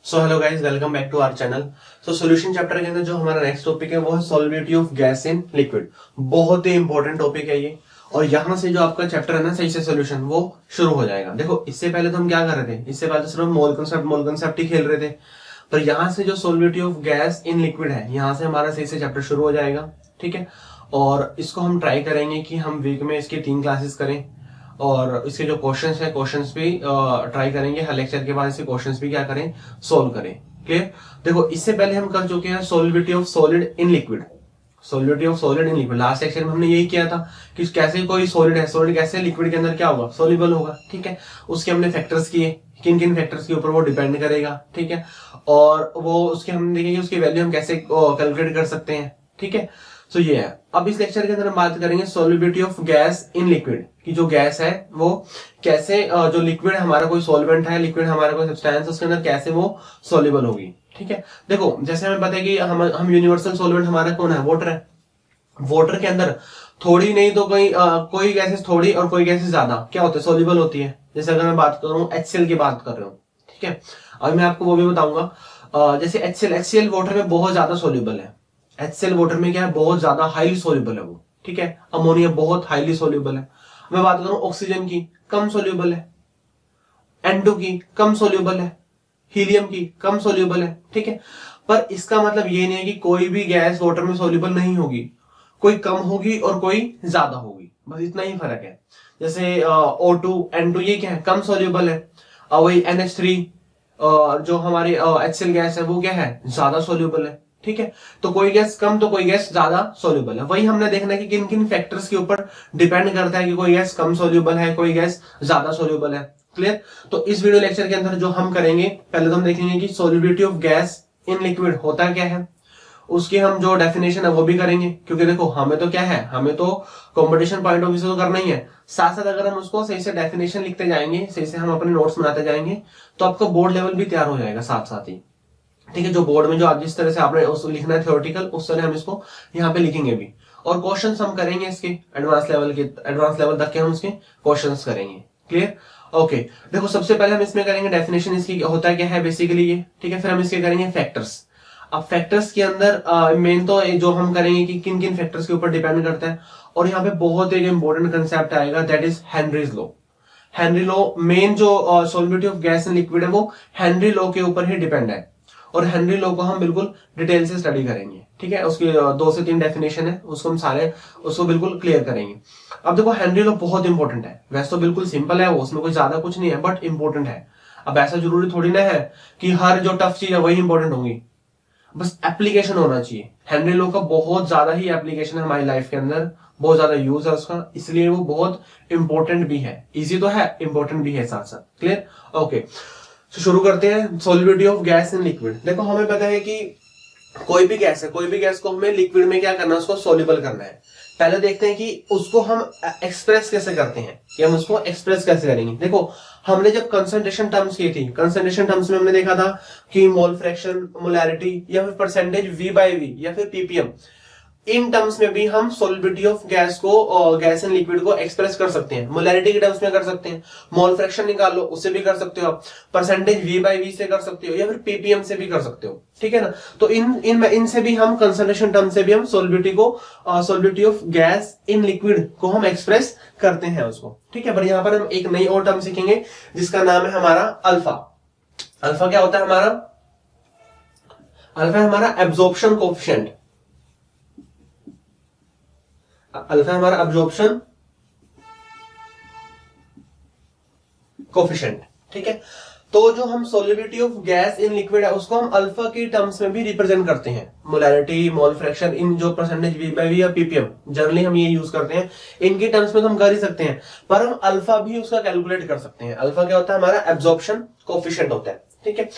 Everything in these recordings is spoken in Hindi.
So hello guys, welcome back to our channel. Solution chapter के अंदर जो हमारा नेक्स्ट टॉपिक है वो है solubility of gas in liquid. बहुत ही इंपॉर्टेंट टॉपिक है ये, और यहाँ से जो आपका चैप्टर है ना सही से सॉल्यूशन वो शुरू हो जाएगा। देखो, इससे पहले तो हम क्या कर रहे थे, इससे पहले तो सिर्फ मोल कंसेप्ट ही खेल रहे थे, पर यहाँ से जो solubility of gas in liquid है, यहाँ से हमारा सही से चैप्टर शुरू हो जाएगा। ठीक है, और इसको हम ट्राई करेंगे कि हम वीक में इसकी 3 क्लासेस करें, और इसके जो क्वेश्चंस है क्वेश्चंस भी ट्राई करेंगे। हर लेक्चर के बाद इसके क्वेश्चंस भी क्या करें, सोल्व करें। क्लियर। देखो, इससे पहले हम कर चुके हैं solubility of solid in liquid. Solubility of solid in liquid last lecture में हमने यही किया था कि कैसे कोई सॉलिड है, सॉलिड कैसे लिक्विड के अंदर क्या होगा, सॉल्युबल होगा। ठीक है, उसके हमने फैक्टर्स किए, किन किन फैक्टर्स के ऊपर वो डिपेंड करेगा। ठीक है, और वो उसके हम देखेंगे उसकी वैल्यू हम कैसे कैलकुलेट कर सकते हैं। ठीक है, तो ये है। अब इस लेक्चर के अंदर हम बात करेंगे solubility of gas in liquid की जो गैस है वो कैसे, जो लिक्विड हमारा कोई सॉल्वेंट है, लिक्विड हमारा कोई सब्सटेंस, उसके अंदर कैसे वो सॉल्युबल होगी। ठीक है, देखो जैसे हमें पता है कि हम यूनिवर्सल सॉल्वेंट हमारा कौन है, वाटर है। वाटर के अंदर थोड़ी नहीं तो कोई गैसेस थोड़ी और कोई गैसेस ज्यादा क्या होते हैं, सॉल्युबल होती है। जैसे अगर मैं बात करूं HCl की बात कर रहा हूँ, ठीक है, अभी मैं आपको वो भी बताऊंगा। जैसे HCl वाटर में बहुत ज्यादा सॉल्युबल है। HCl वाटर में क्या है, बहुत ज्यादा हाईली सॉल्युबल है वो। ठीक है, अमोनिया बहुत हाईली सॉल्युबल है। मैं बात करूं ऑक्सीजन की, कम सॉल्युबल है। N2 की कम सॉल्युबल है। हीलियम की कम सॉल्युबल है। ठीक है, पर इसका मतलब ये नहीं है कि कोई भी गैस वाटर में सॉल्युबल नहीं होगी, कोई कम होगी और कोई ज्यादा होगी, बस इतना ही फर्क है। जैसे O2 N2 ये क्या है, कम सॉल्युबल है। वही NH3 जो हमारी HCl गैस है वो क्या है, ज्यादा सॉल्युबल है। ठीक है, तो कोई गैस कम तो कोई गैस ज्यादा सॉल्युबल है। वही हमने देखना है कि किन किन फैक्टर्स के ऊपर डिपेंड करता है कि कोई गैस कम सॉल्युबल है, कोई गैस ज्यादा सॉल्युबल है। क्लियर। तो इस वीडियो लेक्चर के अंदर जो हम करेंगे, पहले तो हम देखेंगे कि solubility of gas in liquid होता क्या है, उसकी हम जो डेफिनेशन है वो भी करेंगे। क्योंकि देखो, हमें तो क्या है, हमें तो कंपटीशन पॉइंट ऑफ व्यू से तो करना ही है। साथ साथ अगर हम उसको सही से डेफिनेशन लिखते जाएंगे, सही से हम अपने नोट्स बनाते जाएंगे, तो आपका बोर्ड लेवल भी तैयार हो जाएगा साथ साथ ही। ठीक है, जो बोर्ड में जो आज जिस तरह से आपने उसको लिखना है थ्योरेटिकल, उस तरह हम इसको यहाँ पे लिखेंगे भी। और क्वेश्चंस हम करेंगे इसके एडवांस लेवल तक के हम उसके क्वेश्चंस करेंगे। क्लियर। ओके, देखो सबसे पहले हम इसमें करेंगे डेफिनेशन, इसकी होता है क्या है बेसिकली ये। ठीक है, फिर हम इसके करेंगे फैक्टर्स। अब फैक्टर्स के अंदर मेन तो जो हम करेंगे कि किन किन फैक्टर्स के ऊपर डिपेंड करता है, और यहाँ पे बहुत एक इंपॉर्टेंट कंसेप्ट आएगा, that is Henry's law. Henry law मेन जो solubility of gas in liquid है वो हेनरी लॉ के ऊपर ही डिपेंड है, और हेनरी लॉ को हम बिल्कुल डिटेल से स्टडी करेंगे। ठीक है, उसकी 2 से 3 डेफिनेशन है, उसको हम सारे उसको बिल्कुल क्लियर करेंगे। अब देखो, हेनरी लॉ बहुत इंपॉर्टेंट है। वैसे तो बिल्कुल सिंपल है वो, उसमें कोई ज्यादा कुछ नहीं है, बट इंपॉर्टेंट है। अब ऐसा जरूरी थोड़ी ना है कि हर जो टफ चीज है वही इंपॉर्टेंट होगी, बस एप्लीकेशन होना चाहिए। हेनरी लॉ का बहुत ज्यादा ही एप्लीकेशन है हमारी लाइफ के अंदर, बहुत ज्यादा यूज है उसका, इसलिए वो बहुत इंपॉर्टेंट भी है। इजी तो है, इंपॉर्टेंट भी है साथ साथ। क्लियर। ओके, तो शुरू करते हैं solubility of gas in liquid. देखो, हमें पता है कि कोई भी गैस है, कोई भी गैस को हमें लिक्विड में क्या करना है, उसको सॉल्युबल करना है। पहले देखते हैं कि उसको हम एक्सप्रेस कैसे करते हैं, कि हम उसको एक्सप्रेस कैसे करेंगे। देखो, हमने जब कंसंट्रेशन टर्म्स की थी, कंसंट्रेशन टर्म्स में हमने देखा था कि मोल फ्रैक्शन, मोलैरिटी, या फिर परसेंटेज V/V, या फिर ppm, इन टर्म्स में भी हम सॉल्युबिलिटी ऑफ गैस को, गैस एंड लिक्विड को एक्सप्रेस कर सकते हैं। मोलैरिटी के टर्म्स में कर सकते हैं, मोल फ्रैक्शन निकाल लो उससे भी कर सकते हो आप, परसेंटेज V/V से कर सकते हो, या फिर ppm से भी कर सकते हो। ठीक है ना, तो इनसे भी हम कंसंट्रेशन टर्म से भी हम solubility of gas in liquid को हम एक्सप्रेस करते हैं उसको। ठीक है, पर यहाँ पर हम एक नई और टर्म सीखेंगे जिसका नाम है हमारा अल्फा। अल्फा क्या होता है हमारा, अल्फा हमारा एब्जॉर्प्शन कोएफिशिएंट। अल्फा हमारा एब्जॉर्प्शन कोएफिशिएंट। ठीक है, तो जो हम solubility of gas in liquid है उसको हम अल्फा की टर्म्स में भी रिप्रेजेंट करते हैं। मोलैरिटी, मोल फ्रैक्शन, इन जो परसेंटेज V/V या ppm, जनरली हम ये यूज करते हैं। इनकी टर्म्स में तो हम कर ही सकते हैं, पर हम अल्फा भी उसका कैलकुलेट कर सकते हैं। अल्फा क्या होता है, हमारा एब्जॉर्प्शन कोएफिशिएंट होता है। ठीक है,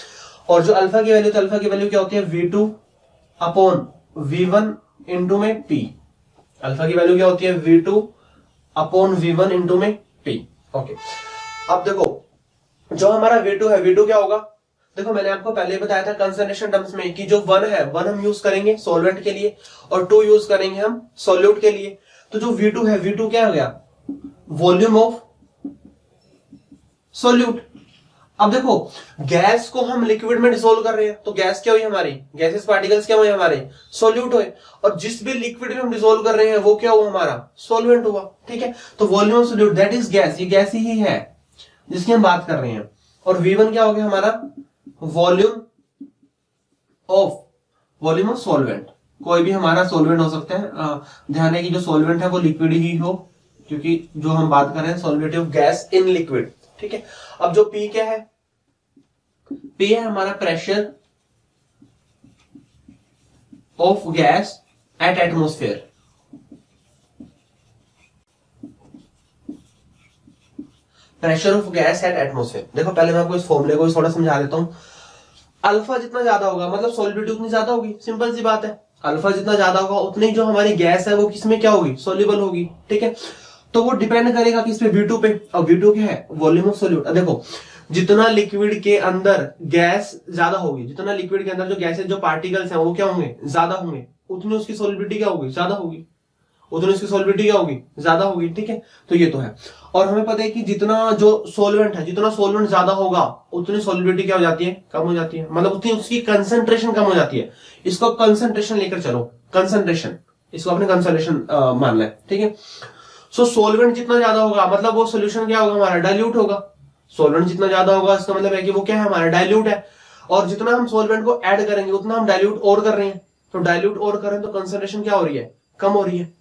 और जो अल्फा की वैल्यू, तो अल्फा की वैल्यू क्या होती है, V2 अपॉन V1 इंटू में P। अल्फा की वैल्यू क्या होती है, V2 अपॉन V1 इंटू में P। ओके, अब देखो जो हमारा V2 है, V2 क्या होगा, देखो मैंने आपको पहले बताया था कंसंट्रेशन टर्म्स में कि जो 1 है, 1 हम यूज करेंगे सॉल्वेंट के लिए, और 2 यूज करेंगे हम सॉल्यूट के लिए। तो जो V2 है, V2 क्या हो गया, वॉल्यूम ऑफ सॉल्यूट। अब देखो, गैस को हम लिक्विड में डिसोल्व कर रहे हैं तो गैस क्या हुई हमारी, गैसेस पार्टिकल्स क्या हुए हमारे, सोल्यूट हुए। और जिस भी लिक्विड में हम डिसोल्व कर रहे हैं वो क्या हुआ हमारा, सोल्वेंट हुआ। ठीक है, तो volume of solute that is gas, ये गैस ही है जिसकी हम बात कर रहे हैं। और V1 क्या हो गया हमारा, वॉल्यूम ऑफ सॉल्वेंट। कोई भी हमारा सॉल्वेंट हो सकता है, ध्यान है कि जो सॉल्वेंट है वो लिक्विड ही हो, क्योंकि जो हम बात कर रहे हैं सॉल्वेटिव गैस इन लिक्विड। ठीक है, अब जो P क्या है, P है हमारा pressure of gas eight atmosphere. Pressure of gas eight atmosphere. देखो पहले मैं आपको इस फॉर्मूले को थोड़ा समझा देता हूं। अल्फा जितना ज्यादा होगा मतलब सॉल्युबिलिटी उतनी ज्यादा होगी, सिंपल सी बात है। अल्फा जितना ज्यादा होगा उतनी जो हमारी गैस है वो किसमें क्या होगी, सोल्यूबल होगी। ठीक है, तो वो डिपेंड करेगा किस पे, V2 पे। और V2 क्या है, वॉल्यूम ऑफ सोल्यूट। देखो जितना लिक्विड के अंदर गैस ज्यादा होगी, जितना लिक्विड के अंदर जो गैसेस जो पार्टिकल्स हैं वो क्या होंगे, ज्यादा होंगे, उतनी उसकी सोल्युबिलिटी क्या होगी, ज्यादा होगी, उतनी उसकी सोल्युबिलिटी क्या होगी, ज्यादा होगी। ठीक है, तो ये तो है। और हमें पता है कि जितना जो सोल्वेंट है, जितना सोल्वेंट ज्यादा होगा उतनी सोल्युबिलिटी क्या हो जाती है, कम हो जाती है, मतलब उतनी उसकी कंसंट्रेशन कम हो जाती है। इसको कंसंट्रेशन लेकर चलो, कंसंट्रेशन, इसको अपने कंसंट्रेशन मान लें। ठीक है, सो सोल्वेंट जितना ज्यादा होगा मतलब वो सोल्यूशन क्या होगा हमारा, डाइल्यूट होगा। सोल्वेंट जितना ज्यादा होगा इसका मतलब है कि वो क्या है हमारा, डाइल्यूट है। और जितना हम सोल्वेंट को ऐड करेंगे उतना हम डाइल्यूट और कर रहे हैं, तो डाइल्यूट और कर रहे हैं तो कंसंट्रेशन क्या हो रही है, कम हो रही है।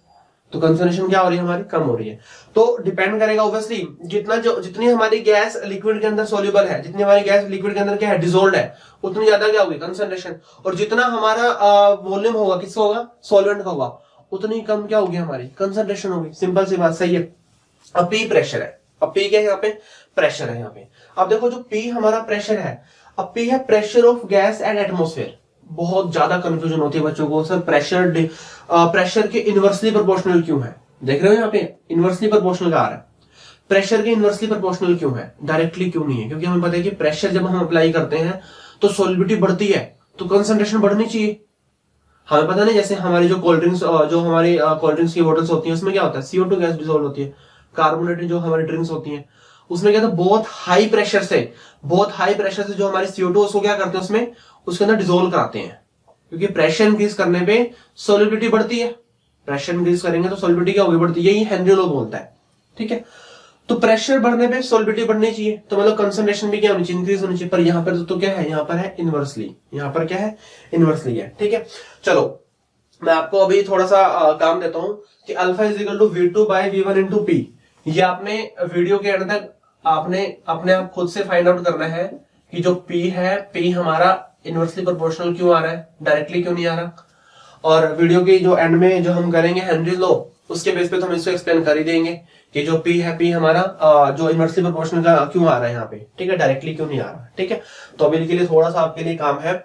तो कंसंट्रेशन क्या हो रही है हमारी, कम हो रही है। तो डिपेंड करेगा ऑब्वियसली, जितनी हमारी गैस लिक्विड के अंदर सोल्यूबल है, जितनी हमारी गैस लिक्विड के अंदर क्या है, डिसोल्व है, उतनी ज्यादा क्या होगी, कंसंट्रेशन। और जितना हमारा वॉल्यूम होगा किसका होगा, सॉल्वेंट का होगा, उतनी कम क्या होगी हमारी, कंसंट्रेशन होगी। सिंपल सी बात, सही है। अब P प्रेशर है, अब P क्या है यहाँ पे, प्रेशर है यहाँ पे। अब देखो जो P हमारा प्रेशर है, अब P है pressure of gas eight atmosphere. बहुत ज्यादा कंफ्यूजन होती है बच्चों को, सर प्रेशर के इनवर्सली प्रोपोर्शनल क्यों है। देख रहे हो यहाँ पे इनवर्सली प्रोपोर्शनल का आ रहा है, प्रेशर के इनवर्सली प्रोपोर्शनल क्यों है, डायरेक्टली क्यों नहीं है। क्योंकि हमें पता है कि प्रेशर जब हम अप्लाई करते हैं तो सोल्युबिलिटी बढ़ती है, तो कंसंट्रेशन बढ़नी चाहिए। हमें पता नहीं, जैसे हमारी जो कोल्ड ड्रिंक्स, जो हमारी कोल्ड ड्रिंक्स की बोतल्स होती हैं उसमें क्या होता है, CO2 गैस डिसॉल्व होती है। कार्बोनेटेड जो हमारी ड्रिंक्स होती हैं उसमें क्या होता है, बहुत हाई प्रेशर से जो हमारी CO2 उसको क्या करते हैं, उसमें उसके अंदर डिसॉल्व कराते हैं। क्योंकि प्रेशर इंक्रीज करने पे सोल्युबिलिटी बढ़ती है, प्रेशर इंक्रीज करेंगे तो सोल्युबिलिटी क्या होगी, बढ़ती है। यही हेनरी लो बोलता है। ठीक है, तो प्रेशर बढ़ने पे सोल्युबिलिटी बढ़नी चाहिए, तो मतलब कंसंट्रेशन भी क्या होनी चाहिए, इंक्रीज होनी चाहिए। पर यहाँ पर तो क्या है, यहाँ पर है इनवर्सली, यहाँ पर क्या है, इनवर्सली है। ठीक है, चलो मैं आपको अभी थोड़ा सा काम देता हूं कि alpha is equal to V2 by V1 into P। ये आपने वीडियो के अंत तक आपने अपने आप खुद से फाइंड आउट करना है कि जो P है, P हमारा इनवर्सली प्रोपोर्शनल क्यों आ रहा है, डायरेक्टली क्यों नहीं आ रहा। और वीडियो के जो एंड में जो हम करेंगे हेनरी लॉ, उसके बेस पे तो हम इसको एक्सप्लेन कर ही देंगे कि जो P है, P हमारा जो इनवर्सली प्रोपोर्शनल का क्यों आ रहा है यहाँ पे। ठीक है, डायरेक्टली क्यों नहीं आ रहा। ठीक है, तो अभी के लिए थोड़ा सा आपके लिए काम है,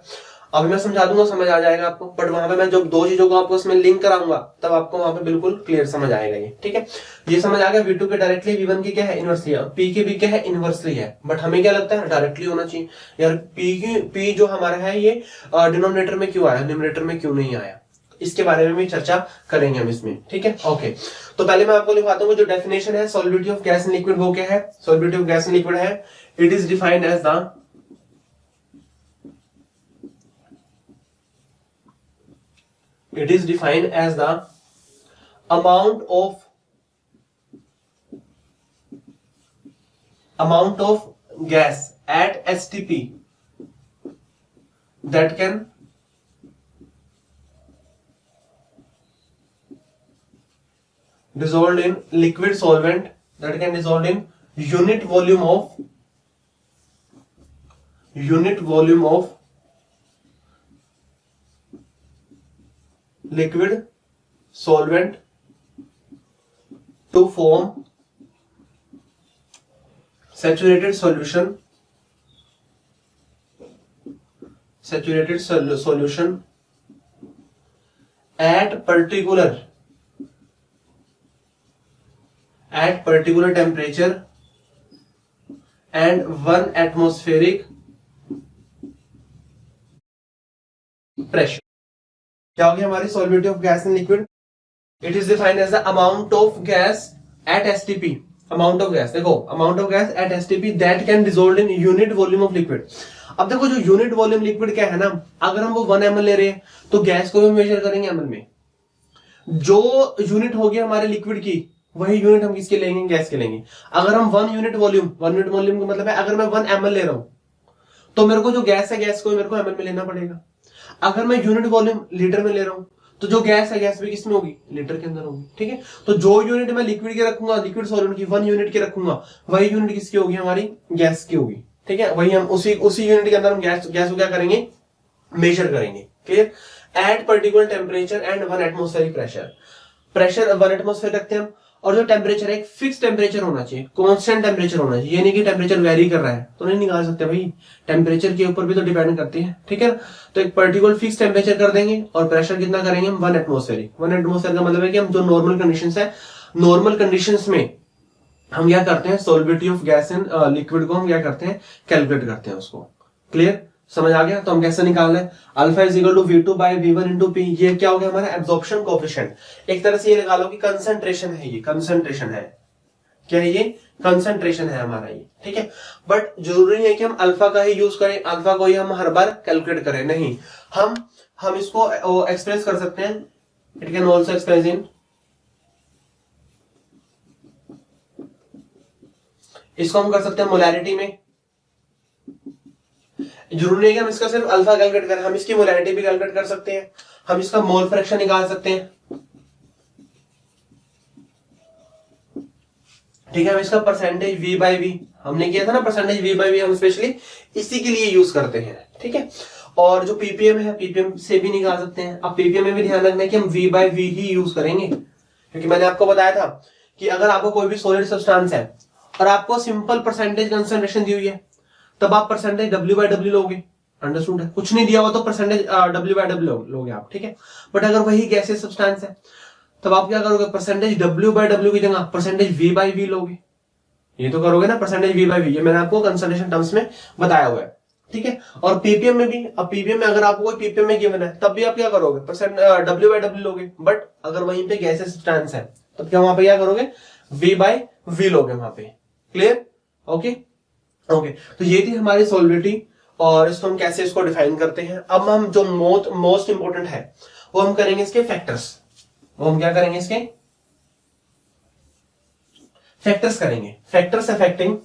अभी मैं समझा दूंगा, समझ आ जाएगा आपको। बट वहां पे मैं जब दो चीजों को आपको उसमें लिंक कराऊंगा तब आपको वहां पे बिल्कुल क्लियर समझ आएगा ये। ठीक है, ये समझ आ गया, V2 के डायरेक्टली, V1 की क्या है, इनवर्सली है, P के भी क्या है, इनवर्सली है। बट हमें क्या लगता है, डायरेक्टली होना चाहिए यार। P जो हमारा है ये डिनोमिनेटर में क्यों आया, न्यूमरेटर में क्यों नहीं आया, इसके बारे में भी चर्चा करेंगे हम इसमें। ठीक है, ओके। तो पहले मैं आपको लिखवाता हूँ जो डेफिनेशन है solubility of gas in liquid, वो क्या है, solubility of gas in liquid है, it is defined as the amount of gas at STP that can dissolved in liquid solvent, that can dissolved in unit volume of liquid solvent to form saturated solution at particular temperature and 1 atmospheric pressure। क्या होगी हमारी solubility of gas in liquid, it is defined as the amount of gas at STP, amount of gas, देखो amount of gas at STP that can dissolve in unit volume of liquid. अब देखो जो यूनिट वॉल्यूम लिक्विड क्या है ना, अगर हम वो 1 ml ले रहे हैं तो गैस को भी मेजर करेंगे ml में। जो यूनिट होगी हमारे लिक्विड की वही यूनिट हम किसके लेंगे, गैस के लेंगे। अगर हम 1 यूनिट वॉल्यूम का मतलब है अगर मैं 1 ml ले रहा हूं तो मेरे को जो गैस है गैस को मेरे को ml में लेना पड़ेगा। अगर मैं यूनिट वॉल्यूम लीटर में ले रहा हूं तो जो गैस है गैस भी किसमें होगी, लीटर के अंदर होगी। ठीक है, तो जो यूनिट मैं लिक्विड की रखूंगा, लिक्विड सॉल्वेंट की 1 यूनिट की रखूंगा, वही यूनिट किसकी होगी, हमारी गैस की होगी। ठीक है, वही हम उसी यूनिट के अंदर हम गैस को क्या करेंगे, मेजर करेंगे। Clear. At particular temperature and 1 atmospheric pressure 1 atmosphere रखते हैं हम, और जो टेम्परेचर है एक फिक्स टेम्परेचर होना चाहिए, कांस्टेंट टेम्परेचर होना चाहिए। ये नहीं कि टेम्परेचर वेरी कर रहा है तो नहीं निकाल सकते भाई, टेम्परेचर के ऊपर भी तो डिपेंड करती है। ठीक है, तो एक पर्टिकुलर फिक्स टेम्परेचर कर देंगे और प्रेशर कितना करेंगे हम, 1 एटमॉस्फेरिक। 1 एटमॉस्फेयर का मतलब है कि हम जो नॉर्मल कंडीशंस है, नॉर्मल कंडीशंस में हम क्या करते हैं, solubility of gas in liquid को हम क्या करते हैं, कैलकुलेट करते हैं उसको। क्लियर, समझ आ गया। तो हम कैसे निकाल रहे हैं, alpha is equal to V2 by V1 into P. ये क्या हो गया हमारा एब्जॉर्प्शन कोएफिशिएंट। एक तरह से ये लगा लो कि कंसंट्रेशन है, ये कंसंट्रेशन है, क्या है ये, कंसंट्रेशन है हमारा ये। ठीक है, बट जरूरी नहीं है कि हम अल्फा का ही यूज करें, अल्फा को ही हम हर बार कैलकुलेट करें, नहीं। हम इसको एक्सप्रेस कर सकते हैं, it can also express in, इसको हम कर सकते हैं मोलैरिटी में। जरूरी नहीं कि हम इसका सिर्फ अल्फा कैलकुलेट करें, हम इसकी मोलैरिटी भी कैलकुलेट कर सकते हैं, हम इसका मोल फ्रैक्शन निकाल सकते हैं। ठीक है, हम इसका परसेंटेज V बाई वी, हमने किया था ना परसेंटेज V बाई वी, हम स्पेशली इसी के लिए यूज करते हैं। ठीक है, और जो पीपीएम है, पीपीएम से भी निकाल सकते हैं। अब पीपीएम में भी ध्यान रखना है कि हम V बाई वी ही यूज करेंगे, क्योंकि मैंने आपको बताया था कि अगर आपको कोई भी सॉलिड सब्सटेंस है और आपको सिंपल परसेंटेज कंसंट्रेशन दी हुई है तब आप परसेंटेज W बाय W लोगे, अंडरस्टूड है। कुछ नहीं दिया हुआ तो परसेंटेज W बाय W लोगे आप। ठीक है, बट अगर वही गैसेस सब्सटेंस है तब आप क्या करोगे, परसेंटेज W बाय W की जगह परसेंटेज V बाय V लोगे। ये तो करोगे ना, परसेंटेज V बाय V, ये मैंने आपको कंसंट्रेशन टर्म्स में बताया हुआ है। ठीक है, और पीपीएम में भी, अब पीपीएम में अगर आपको कोई पीपीएम में गिवन है तब भी आप क्या करोगे, परसेंट W बाय W लोगे। बट अगर वहीं पे गैसेस सब्सटेंस है तब क्या वहां पे क्या करोगे, V बाय V लोगे वहां पे। Clear, okay okay. तो ये थी हमारी सॉल्युबिलिटी, और इसको हम कैसे इसको डिफाइन करते हैं। अब हम जो मोस्ट इंपोर्टेंट है वो हम करेंगे इसके फैक्टर्स, वो हम क्या करेंगे, इसके फैक्टर्स करेंगे, factors affecting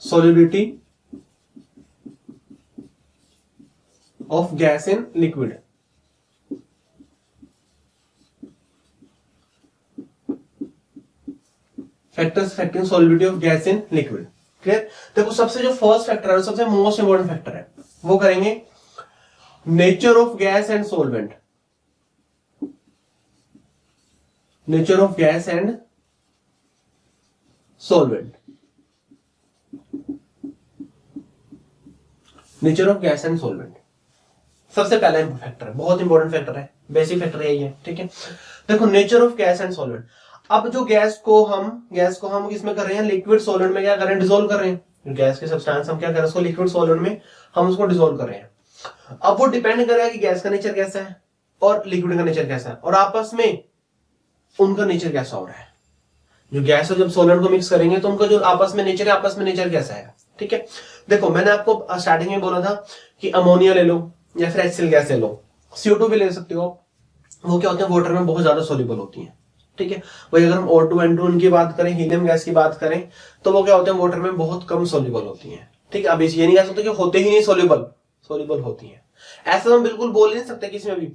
solubility of gas in liquid। Factors affecting solubility of gas in liquid. Clear, देखो सबसे जो फर्स्ट फैक्टर है, सबसे मोस्ट इंपोर्टेंट फैक्टर है, वो करेंगे nature of gas and solvent. Nature of gas and solvent, nature of gas and solvent सबसे पहला फैक्टर है, बहुत इंपॉर्टेंट फैक्टर है, बेसिक फैक्टर यही है। ठीक है, देखो nature of gas and solvent. अब जो गैस को हम किसमें कर रहे हैं, लिक्विड सॉलिड में क्या कर रहे हैं, डिसॉल्व कर रहे हैं। गैस के सब्सटेंस हम क्या कर रहे हैं, उसको लिक्विड सॉलिड में हम उसको डिसॉल्व कर रहे हैं। अब वो डिपेंड करेगा कि गैस का नेचर कैसा है और लिक्विड का नेचर कैसा है, और आपस में उनका नेचर कैसा हो रहा है। जो गैस और जब सॉलिड को मिक्स करेंगे तो उनका जो आपस में नेचर है, आपस में नेचर कैसा है। ठीक है, देखो मैंने आपको स्टार्टिंग में बोला था कि अमोनिया ले लो या फिर HCl गैस ले लो, CO2 भी ले सकते हो। वो क्या होते हैं, वाटर में बहुत ज्यादा सोल्यूबल होती है। ठीक है, वही अगर हम O2 N2 की बात करें, हीलियम गैस की बात करें, तो वो क्या होते हैं, वाटर में बहुत कम सोल्यूबल होती है। ठीक है, अब ये नहीं कह सकते कि होते ही नहीं सोल्यूबल होती है। ऐसा हम बिल्कुल बोल नहीं सकते किसी में भी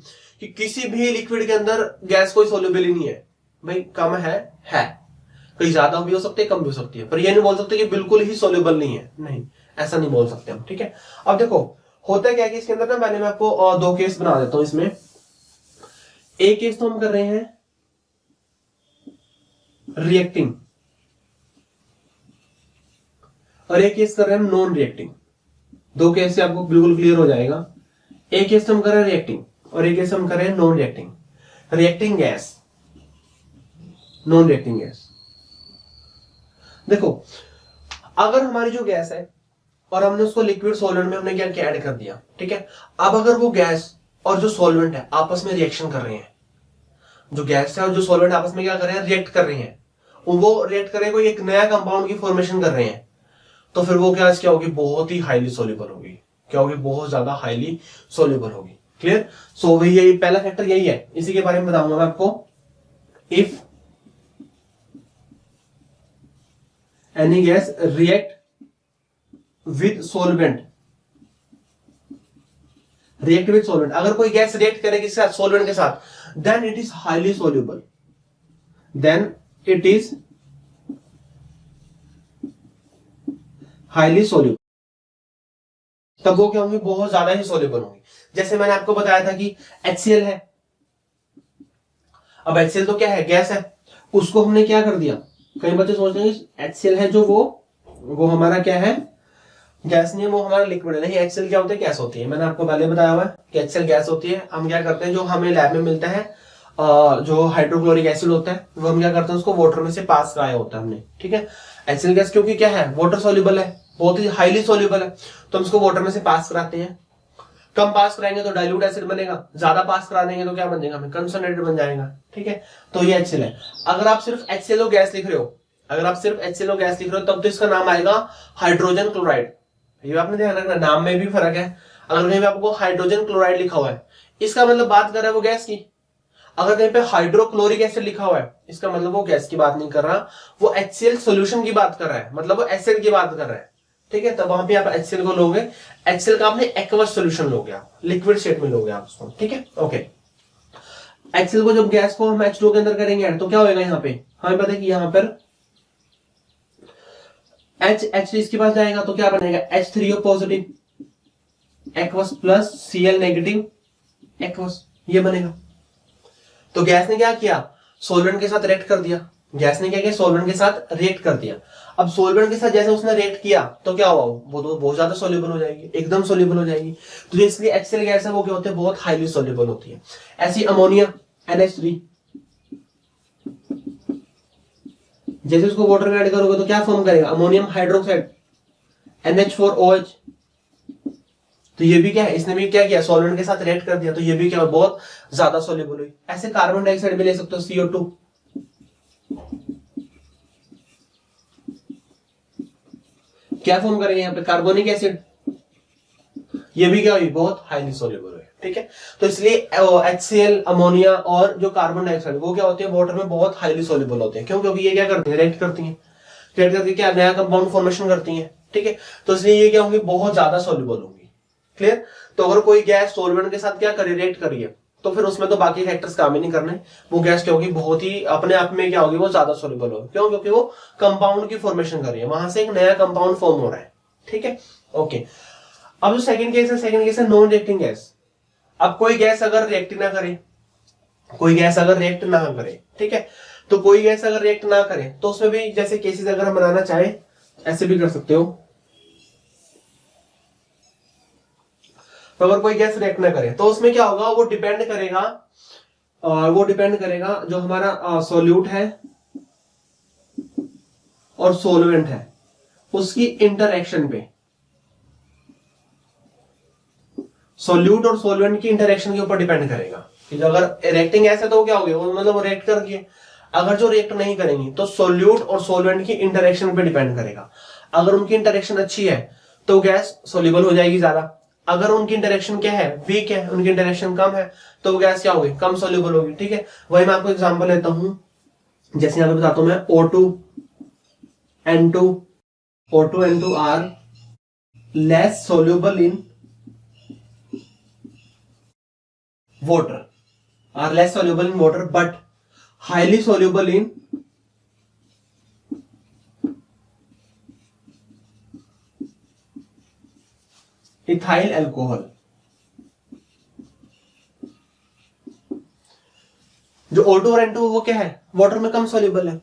कि किसी भी लिक्विड के अंदर गैस कोई सोल्यूबल ही नहीं है। भाई कम है, कहीं ज्यादा भी हो सकती है, कम भी हो सकती है, पर ये नहीं बोल सकते कि बिल्कुल ही सोल्यूबल नहीं है, नहीं, ऐसा नहीं बोल सकते हम। ठीक है, अब देखो होता क्या है कि इसके अंदर ना, पहले मैं आपको 2 केस बना देता हूं इसमें। एक केस तो हम कर रहे हैं रिएक्टिंग, और एक केस कर रहे हैं हम नॉन रिएक्टिंग। 2 केस से आपको बिल्कुल क्लियर हो जाएगा। एक केस तो हम कर रहे हैं रिएक्टिंग और एक केस हम कर रहे हैं non reacting. Reacting gas, non reacting gas. देखो अगर हमारी जो गैस है, और हमने उसको लिक्विड सॉल्वेंट में हमने क्या क्या ऐड कर दिया, ठीक है। अब अगर वो गैस और जो सॉल्वेंट है आपस में रिएक्शन कर रहे हैं, जो गैस है और जो सॉल्वेंट आपस में क्या कर रहे हैं, रिएक्ट कर रहे हैं, वो रिएक्ट कर रहे हैं, कोई एक नया कंपाउंड की फॉर्मेशन कर रहे हैं, तो फिर वो क्या होगी, बहुत ही हाईली सोल्यूबल होगी। क्या होगी, बहुत ज्यादा हाईली सोल्यूबल होगी। क्लियर। सो वही यही पहला फैक्टर यही है, इसी के बारे में बताऊंगा मैं आपको। If any gas react with solvent, react with solvent, अगर कोई गैस रिएक्ट करे किसके साथ, सोलवेंट के साथ, then it is highly soluble, then it is highly soluble, तब वो क्या होंगे, बहुत ज्यादा ही सोल्यूबल होंगे। जैसे मैंने आपको बताया था कि HCl है, अब HCl तो क्या है, गैस है, उसको हमने क्या कर दिया, कई बच्चे सोचते हैं HCl है जो वो हमारा क्या है, गैस नहीं है, वो हमारा लिक्विड है। नहीं, HCl क्या होता है, गैस होती है। मैंने आपको पहले बताया हुआ है कि HCl गैस होती है। हम क्या करते हैं, जो हमें लैब में मिलता है जो हाइड्रोक्लोरिक एसिड होता है, वो हम क्या करते हैं, उसको वाटर में से पास कराया होता है हमने, ठीक है। HCl गैस क्योंकि क्या है, वाटर सोल्यूबल है, बहुत ही हाईली सोल्यूबल है, तो हम इसको वाटर में से पास कराते हैं। कम पास कराएंगे तो डाइल्यूट एसिड बनेगा, ज्यादा पास करा देंगे तो क्या बन जाएगा, हमें कंसंट्रेटेड बन जाएगा, ठीक है। तो ये HCl है। अगर आप सिर्फ HClO गैस लिख रहे हो, अगर आप सिर्फ HClO गैस लिख रहे हो, तब तो इसका नाम आएगा हाइड्रोजन क्लोराइड। ये आपने ध्यान रखना, नाम में भी फर्क है। अगर कहीं पे आपको हाइड्रोजन क्लोराइड लिखा हुआ है, इसका मतलब बात कर रहा है वो गैस की। अगर कहीं पे हाइड्रोक्लोरिक एसिड लिखा हुआ है, इसका मतलब वो गैस की बात नहीं कर रहा, वो HCl सॉल्यूशन की बात कर रहा है, मतलब वो एसिड की बात कर रहा है, ठीक है। तब वहां पे आप HCl को लोगे, HCl का आपने एक्वस सॉल्यूशन लोगे, आप लिक्विड स्टेट में लोगे आप उसको, ठीक है। ओके, HCl को जब गैस को हम H2O के अंदर करेंगे तो क्या होगा, यहाँ पे हमें पता है कि यहाँ पर H इसके पास जाएगा तो क्या बनेगा, H3O positive aqueous plus Cl negative aqueous, ये बनेगा। तो गैस ने क्या किया, सोलवेंट के साथ रिएक्ट कर दिया, गैस ने क्या किया, सोलवेंट के साथ रिएक्ट कर दिया। अब सोलवेंट के साथ जैसे उसने रिएक्ट किया तो क्या हुआ, वो तो बहुत ज्यादा सोल्यूबल हो जाएगी, एकदम सोल्यूबल हो जाएगी। तो इसलिए HCl गैस है वो क्या होते हैं, बहुत हाईली सोल्यूबल होती है। ऐसी अमोनिया NH3, जैसे उसको वाटर में ऐड करोगे तो क्या फॉर्म करेगा, अमोनियम हाइड्रोक्साइड NH4OH। तो ये भी क्या है, इसने भी क्या किया, सॉल्वेंट के साथ रिएक्ट कर दिया, तो ये भी क्या, बहुत ज्यादा सोल्यूबल हुई। ऐसे कार्बन डाइऑक्साइड भी ले सकते हो, CO2, क्या फॉर्म करेंगे यहाँ पे, कार्बोनिक एसिड, ये भी क्या हुई, बहुत हाईली सोल्यूबल हुई, ठीक है। तो इसलिए HCl, अमोनिया और जो कार्बन डाइऑक्साइड वो क्या होते हैं, वाटर में बहुत हाईली सोल्यूबल होते हैं। क्यों, क्योंकि ये क्या करती है, रिएक्ट करती हैं, रिएक्ट करके क्या नया कंपाउंड फॉर्मेशन करती हैं, ठीक है। तो इसलिए ये क्या होंगी, बहुत ज्यादा सोल्यूबल होंगी। क्लियर। तो अगर कोई गैस सॉल्वेंट के साथ क्या करे, रिएक्ट करिए, तो फिर उसमें तो बाकी फैक्टर्स काम ही नहीं करने, वो गैस क्या होगी, बहुत ही अपने आप में क्या होगी, वो ज्यादा सोल्यूबल होगी। क्यों, क्योंकि वो कंपाउंड की फॉर्मेशन कर रही है, वहां से एक नया कंपाउंड फॉर्म हो रहा है, ठीक है। ओके, अब जो सेकंड केस है, सेकंड केस है नॉन रिएक्टिंग गैस। अब कोई गैस अगर रिएक्ट ना करे, कोई गैस अगर रिएक्ट ना करे, ठीक है, तो कोई गैस अगर रिएक्ट ना करे तो उसमें भी जैसे केसेस अगर हम बनाना चाहे ऐसे भी कर सकते हो। तो अगर कोई गैस रिएक्ट ना करे तो उसमें क्या होगा, वो डिपेंड करेगा जो हमारा सोल्यूट है और सोलवेंट है उसकी इंटरएक्शन पे, सोल्यूट और सोलवेंट की इंटरएक्शन के ऊपर डिपेंड करेगा कि जो अगर रिएक्टिंग गैस है तो क्या होगी, वो मतलब रिएक्ट कर रही है। अगर जो रिएक्ट नहीं करेंगी तो सोल्यूट और सोलवेंट की इंटरएक्शन पे डिपेंड करेगा। अगर उनकी इंटरएक्शन अच्छी है तो गैस सोल्यूबल हो जाएगी ज्यादा, अगर उनकी इंटरेक्शन क्या है, वीक है, उनकी इंटरेक्शन कम है, तो वो गैस क्या होगी, कम सोल्यूबल होगी, ठीक है। वही मैं आपको एग्जांपल लेता हूं, जैसे यहां पे बताता हूं मैं, O2N2 are less soluble in water but highly soluble in ethyl alcohol. जो O2 और N2 वो क्या है, वाटर में कम सोल्यूबल है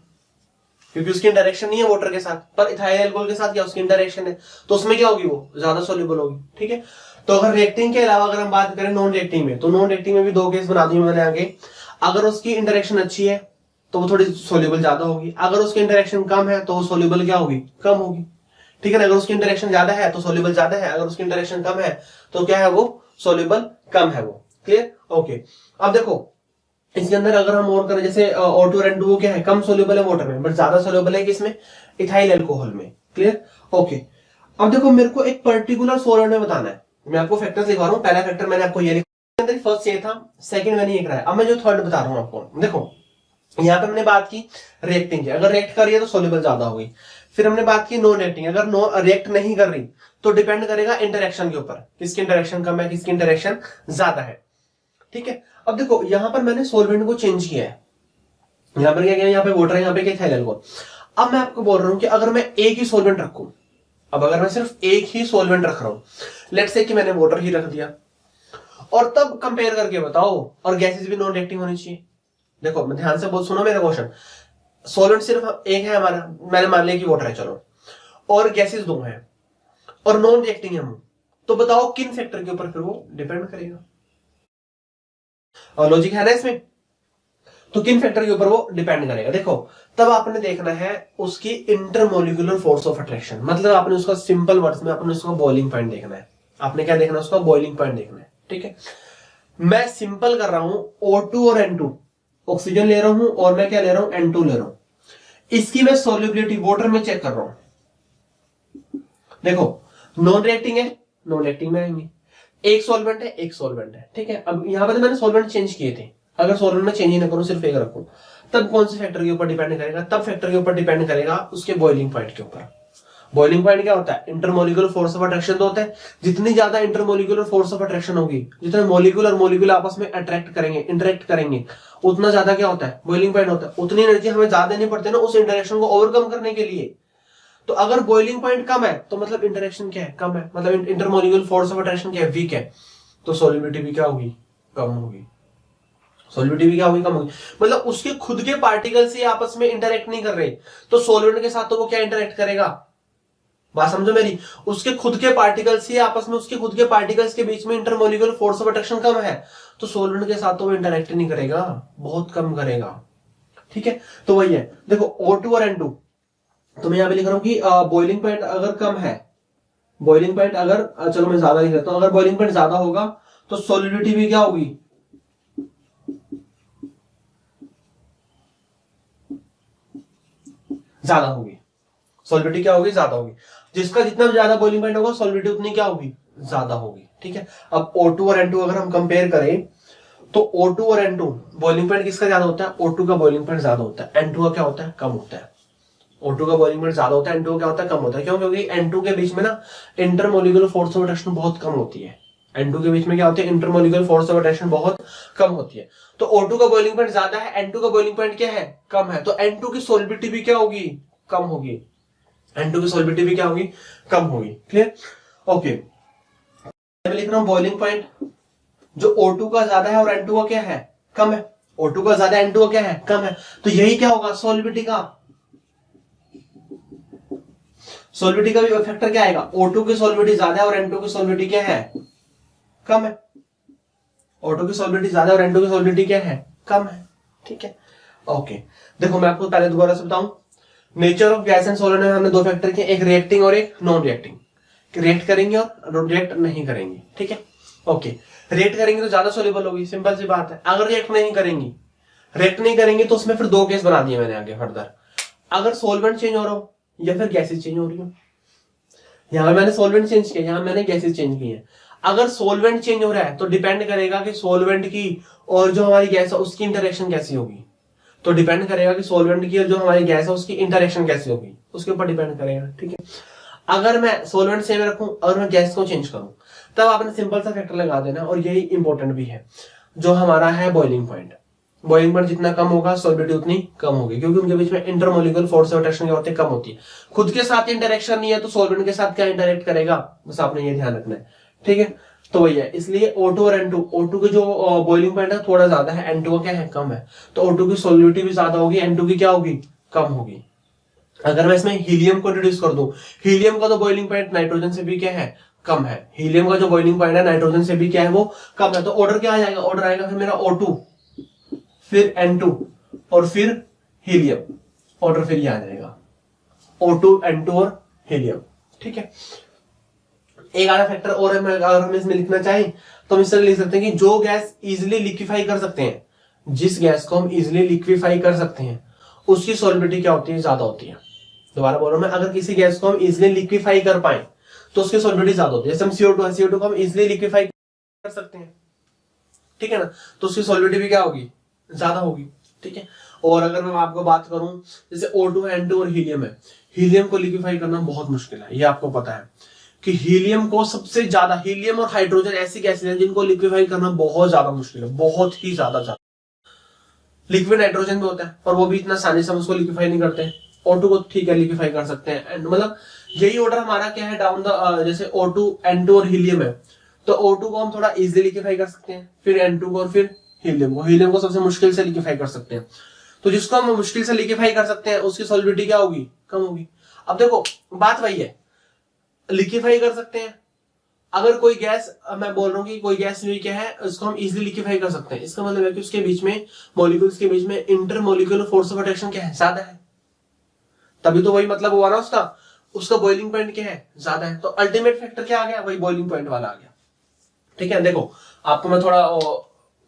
क्योंकि उसकी इंटरेक्शन नहीं है वाटर के साथ, पर इथाइल अल्कोहल के साथ क्या उसकी इंटरेक्शन है, तो उसमें क्या होगी, वो ज्यादा सोल्यूबल होगी, ठीक है। तो अगर रिएक्टिंग के अलावा अगर हम बात करें नॉन रिएक्टिंग में, तो नॉन रिएक्टिंग में भी दो केस बना दिए मैंने आगे। अगर उसकी इंटरेक्शन अच्छी है तो वो थोड़ी सोल्यूबल ज्यादा होगी, अगर उसकी इंटरेक्शन कम है तो वो सोल्यूबल क्या होगी, कम होगी, ठीक है ना। अगर उसकी इंटरेक्शन ज्यादा है तो सोल्यूबल ज्यादा है, अगर उसकी इंटरेक्शन कम है तो क्या है वो सोल्यूबल कम है वो। क्लियर? ओके। अब देखो इसके अंदर अगर हम और करें, जैसे O2 और N2 क्या है, कम सोल्यूबल है वाटर में, बट ज्यादा सोल्यूबल है किसमें, इथाइल अल्कोहल में। क्लियर? ओके। अब देखो मेरे को एक पर्टिकुलर सॉल्वेंट में बताना है, मैं आपको फैक्टर्स लिखवा रहा हूं। पहला फैक्टर मैंने आपको ये लिखा, फर्स्ट ये था, सेकंड मैंने ये कराया। अब मैं जो थर्ड बता रहा हूं आपको, देखो यहां पे हमने बात की रिएक्टिंग की, अगर रिएक्ट कर रही है तो सोल्यूबल ज्यादा होगी। फिर हमने बात की नॉन रिएक्टिंग, अगर नॉन रिएक्ट नहीं कर रही तो डिपेंड करेगा इंटरेक्शन के ऊपर, किसकी इंटरेक्शन कम है किसकी इंटरेक्शन ज्यादा है। ठीक है। अब देखो यहां पर मैंने सॉल्वेंट को चेंज किया है, यहां पर क्या किया, यहाँ पे वाटर है, यहाँ पे क्या इथाइल अल्कोहल। अब मैं आपको बोल रहा हूं कि अगर मैं एक ही सॉल्वेंट रखूं, अब अगर मैं सिर्फ एक ही सॉल्वेंट रख रहा हूं, लेट्स से कि मैंने वाटर ही रख दिया, और तब कंपेयर करके बताओ, और गैसेस भी नॉन रिएक्टिंग होनी चाहिए। देखो मैं ध्यान से बहुत सुनो मेरा क्वेश्चन, सॉल्वेंट सिर्फ एक है हमारा, मैंने मान लिया कि वाटर है चलो, और गैसेस दो हैं और नॉन रिएक्टिंग है हम, तो बताओ किन फैक्टर के ऊपर फिर वो डिपेंड करेगा। और लॉजिक है ना इसमें, तो किन फैक्टर के ऊपर वो डिपेंड करेगा। देखो तब आपने देखना है उसकी इंटरमोलिकुलर फोर्स ऑफ अट्रैक्शन, मतलब आपने उसका सिंपल वर्ड्स में आपने उसका बॉइलिंग पॉइंट देखना है। आपने क्या देखना है, उसका बॉइलिंग पॉइंट देखना है। ठीक है, मैं सिंपल कर रहा हूं, O2 और N2 ऑक्सीजन ले रहा हूं और मैं क्या ले रहा हूं, N2 ले रहा हूं। इसकी मैं सोल्युबिलिटी वाटर में चेक कर रहा हूं। देखो नॉन रिएक्टिंग है, नॉन रिएक्टिंग में आएंगे, एक सॉल्वेंट है एक सॉल्वेंट है। ठीक है, अब यहां पर मैंने सॉल्वेंट चेंज किए थे, अगर सॉल्वेंट में चेंज ही ना करूं सिर्फ एक रखूं, तब कौन से फैक्टर के ऊपर डिपेंड करेगा, तब फैक्टर के ऊपर डिपेंड करेगा उसके बॉइलिंग पॉइंट के ऊपर। बॉइलिंग पॉइंट क्या होता है, इंटरमोलिकुलर फोर्स ऑफ अट्रैक्शन तो होता है, जितनी ज्यादा इंटरमोलिकुलर फोर्स ऑफ अट्रैक्शन होगी, जितने मोलिक्यूल और मोलिक्यूल आपस में अट्रैक्ट करेंगे इंटरेक्ट करेंगे, उतना ज्यादा क्या होता है, बॉइलिंग पॉइंट होता है। उतनी एनर्जी हमें ज्यादा देनी पड़ती है ना उस इंटरेक्शन को ओवरकम करने के लिए। तो अगर बॉइलिंग पॉइंट कम है तो मतलब इंटरेक्शन क्या है, कम है, मतलब इंटरमोलिकुलर फोर्स ऑफ अट्रैक्शन क्या है, वीक है, तो सॉल्युबिलिटी भी क्या होगी, कम होगी। सॉल्युबिलिटी भी क्या होगी, कम होगी, मतलब उसके खुद के पार्टिकल से आपस में इंटरेक्ट नहीं कर रहे, तो सॉल्वेंट के साथ तो वो क्या इंटरेक्ट करेगा, बात समझो मेरी, उसके खुद के पार्टिकल्स ही आपस में, उसके खुद के पार्टिकल्स के बीच में इंटरमोलिकुलर फोर्स ऑफ अट्रैक्शन कम है, तो सॉल्वेंट के साथ तो वो इंटरेक्ट नहीं करेगा, बहुत कम करेगा। ठीक है, तो वही है। देखो O2 और N2, तो मैं यहां पे लिख रहा हूं कि बॉइलिंग पॉइंट अगर कम है, बॉइलिंग पॉइंट अगर चलो मैं ज्यादा लिख लेता हूं, अगर बॉइलिंग पॉइंट ज्यादा होगा तो सॉल्युबिलिटी भी क्या होगी, ज्यादा होगी। सॉल्युबिलिटी क्या होगी, ज्यादा होगी। जिसका जितना ज्यादा बॉइलिंग पॉइंट होगा सॉल्युबिलिटी उतनी क्या होगी, ज्यादा होगी। ठीक है, अब O2 और N2 अगर हम कंपेयर करें तो O2 और N2 बॉइलिंग पॉइंट किसका ज्यादा होता है, O2 का बॉइलिंग पॉइंट ज्यादा होता है, N2 का क्या होता है, कम होता है। O2 का बॉइलिंग पॉइंट ज्यादा होता है, N2 का क्या होता है, कम होता है। क्यों, क्योंकि N2 के बीच में ना इंटरमोलिकुलर फोर्स ऑफ अट्रैक्शन बहुत कम होती है। N2 के बीच में क्या होती है, इंटरमोलिकुलर फोर्स ऑफ अट्रैक्शन बहुत कम होती है। तो O2 का बॉइलिंग पॉइंट ज्यादा है, N2 का बॉइलिंग पॉइंट क्या है, कम है, तो N2 की सॉल्युबिलिटी भी क्या होगी, कम होगी। N2 की सॉल्युबिलिटी भी क्या होगी, कम होगी। क्लियर? ओके, मैं लिख रहा हूं बॉइलिंग पॉइंट जो O2 का ज्यादा है और N2 का क्या है, कम है। O2 का ज्यादा N2 का क्या है, कम है, तो यही क्या होगा, सॉल्युबिलिटी का, सॉल्युबिलिटी का भी फैक्टर क्या आएगा, O2 की सॉल्युबिलिटी ज्यादा है और N2 की सॉल्युबिलिटी क्या है, कम है। O2 की सॉल्युबिलिटी ज्यादा और N2 की सॉल्युबिलिटी क्या है, कम है। ठीक है, ओके। देखो मैं आपको पहले दोबारा से बताऊं, nature of gas and solid में हमने दो फैक्टर किए, एक रिएक्टिंग और एक नॉन रिएक्टिंग। रिएक्ट करेंगे और रिएक्ट नहीं करेंगे। ठीक है, ओके। रिएक्ट करेंगे तो ज्यादा सोल्यूबल होगी, सिंपल सी बात है। अगर रिएक्ट नहीं करेंगी, रिएक्ट नहीं करेंगे तो उसमें फिर दो केस बना दिए मैंने आगे फर्दर, अगर सॉल्वेंट चेंज हो रहा हो या फिर गैसेज चेंज हो रही हो। यहां मैंने सॉल्वेंट चेंज किया, यहां मैंने गैसेज चेंज की है। अगर सॉल्वेंट चेंज हो रहा है तो डिपेंड करेगा कि सॉल्वेंट की और जो हमारी गैस है उसकी इंटरेक्शन कैसी होगी, तो डिपेंड करेगा कि सॉल्वेंट की और जो हमारी गैस है उसकी इंटरेक्शन कैसी होगी, उसके ऊपर डिपेंड करेगा। ठीक है, अगर मैं सॉल्वेंट सेम रखूं और मैं गैस को चेंज करूं, तब आपने सिंपल सा फैक्टर लगा देना, और यही इंपॉर्टेंट भी है, जो हमारा है बॉइलिंग पॉइंट। बॉइलिंग पॉइंट जितना कम होगा सॉल्युबिलिटी उतनी कम होगी, क्योंकि उनके बीच में इंटरमोलिकुलर फोर्स ऑफ अट्रैक्शन क्या होती है, कम होती है। खुद के साथ इंटरेक्शन नहीं है तो सॉल्वेंट के साथ क्या इंटरेक्ट करेगा, बस आपने ये ध्यान रखना है। ठीक है, तो वही है, इसलिए O2 और N2, O2 की जो बॉइलिंग पॉइंट है थोड़ा ज्यादा है, N2 का क्या है, कम है, तो O2 की सॉल्युबिलिटी भी ज्यादा होगी, N2 की क्या होगी, कम होगी। अगर मैं इसमें हीलियम को इंट्रोड्यूस कर दूं, हीलियम का तो बॉइलिंग पॉइंट नाइट्रोजन से भी क्या है, कम है। हीलियम का जो बॉइलिंग पॉइंट है नाइट्रोजन से भी क्या है, वो कम है। तो ऑर्डर क्या आ जाएगा, ऑर्डर आएगा फिर मेरा O2, फिर N2 और फिर हीलियम, ऑर्डर फिर ये आ जाएगा O2 N2 और हीलियम। ठीक है। एक आधा फैक्टर और अगर हम इसमें लिखना चाहें तो हम इस तरह लिख सकते हैं कि जो गैस इजिली लिक्विफाई कर सकते हैं, जिस गैस को हम इजिली लिक्विफाई कर सकते हैं उसकी सॉल्युबिलिटी क्या होती है, ज्यादा होती है। दोबारा बोल रहा हूं मैं, अगर किसी गैस को हम इजिली लिक्विफाई कर पाए तो उसकी सॉल्युबिलिटी ज्यादा होती है। जैसे हम CO2 है, CO2 को हम इजिली लिक्विफाई कर सकते हैं, ठीक है ना, तो उसकी सॉल्युबिलिटी भी क्या होगी, ज्यादा होगी, ठीक है। और अगर मैं आपको बात करूं जैसे O2 N2 और हीलियम है, हीलियम को लिक्विफाई करना बहुत मुश्किल है, ये आपको पता है कि हीलियम को सबसे ज्यादा, हीलियम और हाइड्रोजन ऐसी गैसें हैं जिनको लिक्विफाई करना बहुत ज्यादा मुश्किल है, बहुत ही ज्यादा। लिक्विड नाइट्रोजन भी होता है और वो भी इतना आसानी से हम उसको लिक्विफाई नहीं करते। O2 को ठीक है लिक्विफाई कर सकते हैं, मतलब यही ऑर्डर हमारा क्या है डाउन द, जैसे O2 N2 और हीलियम है तो O2 को हम थोड़ा इजीली लिक्विफाई कर सकते हैं, फिर N2 को और फिर हीलियम को सबसे मुश्किल से लिक्विफाई कर सकते हैं। तो जिसको हम मुश्किल से लिक्विफाई कर सकते हैं उसकी सॉल्युबिलिटी क्या होगी, कम होगी। अब देखो बात वही है, लिक्विफाई कर सकते हैं। अगर कोई गैस, मैं बोल रहा हूँ कि कोई गैस क्या है उसको हम इजीली लिक्विफाई कर सकते हैं, इसका मतलब है कि उसके बीच में मॉलिक्यूल्स के बीच में inter molecular force of attraction क्या है, ज्यादा है। तभी तो वही मतलब हुआ ना उसका बॉइलिंग पॉइंट क्या है, ज्यादा है। तो अल्टीमेट फैक्टर क्या आ गया, वही बॉइलिंग पॉइंट वाला आ गया, ठीक है। देखो आपको मैं थोड़ा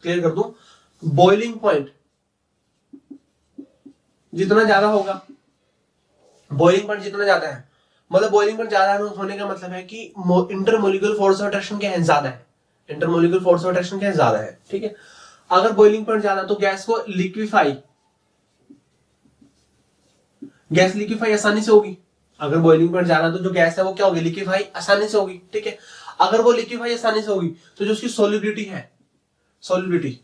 क्लियर कर दूं, बॉइलिंग पॉइंट जितना ज्यादा होगा, बॉइलिंग पॉइंट जितना ज्यादा है, मतलब बॉइलिंग पॉइंट ज्यादा होने का मतलब है कि इंटरमोलिक्यूलर फोर्स ऑफ अट्रैक्शन क्या है, ज्यादा है। इंटरमोलिक्यूलर फोर्स ऑफ अट्रैक्शन क्या है, ज्यादा है, ठीक है। अगर बॉइलिंग पॉइंट ज्यादा तो गैस लिक्विफाई आसानी से होगी। अगर बॉइलिंग पॉइंट ज्यादा तो जो गैस है वो क्या होगी, लिक्विफाई आसानी से होगी, ठीक है। अगर वो लिक्विफाई आसानी से होगी तो जो उसकी सॉल्युबिलिटी है, सॉल्युबिलिटी